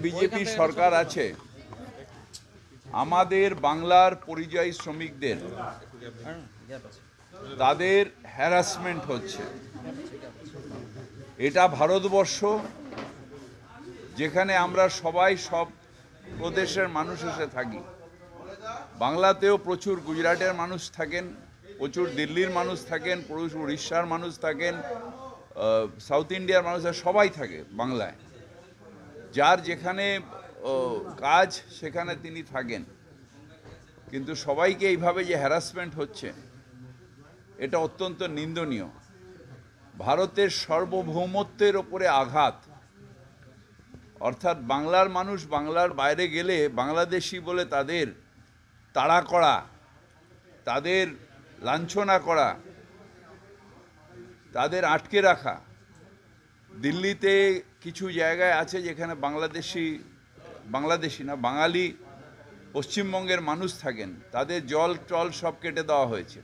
BJP সরকার আছে আমাদের বাংলার পরিযায়ী শ্রমিকদের তাদের হ্যারাসমেন্ট হচ্ছে। এটা ভারতবর্ষ, যেখানে আমরা সবাই সব প্রদেশের মানুষ এসে থাকি। বাংলাতেও প্রচুর গুজরাটের মানুষ থাকেন, প্রচুর দিল্লির মানুষ থাকেন, প্রচুর উড়িষ্যার মানুষ থাকেন, সাউথ ইন্ডিয়ার মানুষ, সবাই থাকে বাংলায়। যার যেখানে কাজ সেখানে তিনি থাকেন, কিন্তু সবাইকে এইভাবে যে হ্যারাসমেন্ট হচ্ছে এটা অত্যন্ত নিন্দনীয়। ভারতের সার্বভৌমত্বের ওপরে আঘাত। অর্থাৎ বাংলার মানুষ বাংলার বাইরে গেলে বাংলাদেশি বলে তাদের তাড়া করা, তাদের লাঞ্ছনা করা, তাদের আটকে রাখা। দিল্লিতে কিছু জায়গায় আছে যেখানে বাংলাদেশি না বাঙালি পশ্চিমবঙ্গের মানুষ থাকেন, তাদের জল টল সব কেটে দেওয়া হয়েছে।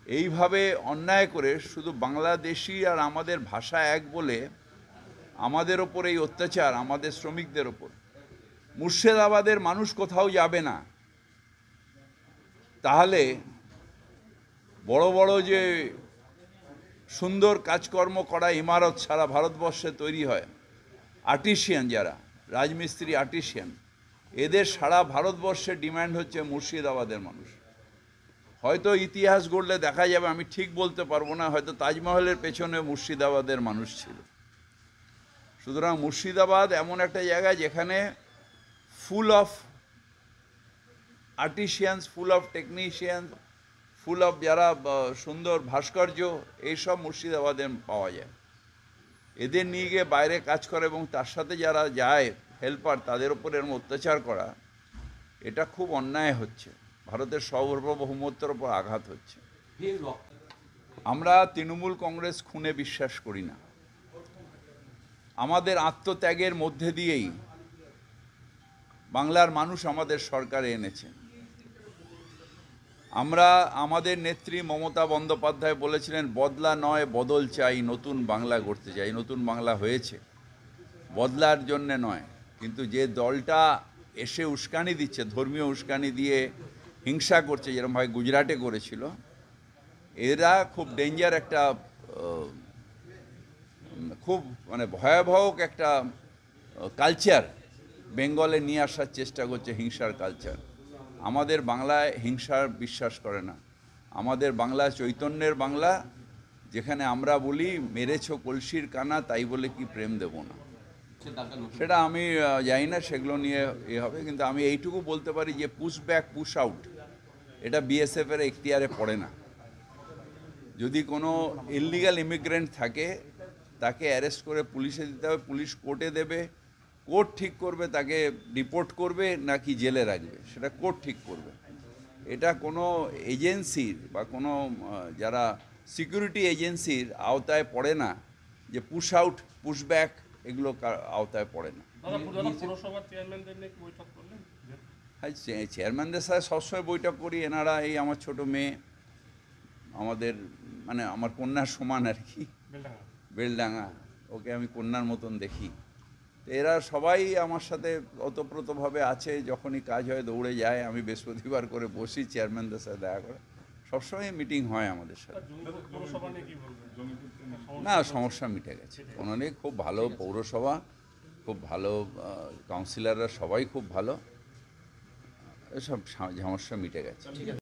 এইভাবে অন্যায় করে শুধু বাংলাদেশি আর আমাদের ভাষা এক বলে আমাদের ওপর এই অত্যাচার, আমাদের শ্রমিকদের ওপর। মুর্শিদাবাদের মানুষ কোথাও যাবে না, তাহলে বড় বড় যে সুন্দর কাজকর্ম করা ইমারত সারা ভারতবর্ষে তৈরি হয়, আর্টিসিয়ান যারা রাজমিস্ত্রি আর্টিসিয়ান, এদের সারা ভারতবর্ষে ডিমান্ড হচ্ছে মুর্শিদাবাদের মানুষ। হয়তো ইতিহাস গড়লে দেখা যাবে, আমি ঠিক বলতে পারবো না, হয়তো তাজমহলের পেছনে মুর্শিদাবাদের মানুষ ছিল। সুতরাং মুর্শিদাবাদ এমন একটা জায়গা যেখানে full of artisans, full of technicians, full of যারা সুন্দর ভাস্কর্য, এইসব মুর্শিদাবাদে পাওয়া যায়। এদের নিয়ে গিয়ে বাইরে কাজ করে এবং তার সাথে যারা যায় হেল্পার, তাদের উপর এরকম অত্যাচার করা, এটা খুব অন্যায় হচ্ছে। ভারতের সার্বভৌমত্বের ওপর আঘাত হচ্ছে। আমরা তৃণমূল কংগ্রেস খুনে বিশ্বাস করি না। আমাদের আত্মত্যাগের মধ্যে দিয়েই বাংলার মানুষ আমাদের সরকারে এনেছে। আমরা, আমাদের নেত্রী মমতা বন্দ্যোপাধ্যায় বলেছিলেন, বদলা নয় বদল চাই, নতুন বাংলা গড়তে চাই। নতুন বাংলা হয়েছে, বদলার জন্যে নয়। কিন্তু যে দলটা এসে উস্কানি দিচ্ছে, ধর্মীয় উস্কানি দিয়ে হিংসা করছে, যেরকমভাবে গুজরাটে করেছিল, এরা খুব ডেঞ্জার একটা, খুব ভয়াবহ একটা কালচার বেঙ্গলে নিয়ে আসার চেষ্টা করছে, হিংসার কালচার। আমাদের বাংলায় হিংসার বিশ্বাস করে না। আমাদের বাংলা চৈতন্যের বাংলা, যেখানে আমরা বলি মেরেছ কলসির কানা, তাই বলে কি প্রেম দেব না। সেটা আমি জানি না, সেগুলো নিয়ে হবে। কিন্তু আমি এইটুকু বলতে পারি যে পুশ ব্যাক পুশ আউট এটা বিএসএফের এখতিয়ারে পড়ে না। যদি কোনো ইললিগাল ইমিগ্রেন্ট থাকে তাকে অ্যারেস্ট করে পুলিশে দিতে হবে, পুলিশ কোর্টে দেবে, কোর্ট ঠিক করবে তাকে ডিপোর্ট করবে নাকি জেলে রাখবে, সেটা কোর্ট ঠিক করবে। এটা কোনো এজেন্সির বা কোনো যারা সিকিউরিটি এজেন্সির আওতায় পড়ে না, যে পুশ আউট পুশ ব্যাক এগুলো আওতায় পড়ে না। হ্যাঁ, চেয়ারম্যানদের সাথে সবসময় বৈঠক করি। এনারা এই আমার ছোট মেয়ে, আমাদের আমার কন্যার সমান আর কি, বেলডাঙ্গা, ওকে আমি কন্যার মতন দেখি। এরা সবাই আমার সাথে ওতপ্রোতভাবে আছে। যখনই কাজ হয় দৌড়ে যায়। আমি বৃহস্পতিবার করে বসি চেয়ারম্যানদের সাথে দেখা করে, সবসময় মিটিং হয় আমাদের সাথে। না, সমস্যা মিটে গেছে, কোনো নেই। খুব ভালো পৌরসভা, খুব ভালো কাউন্সিলররা, সবাই খুব ভালো, এসব সমস্যা মিটে গেছে।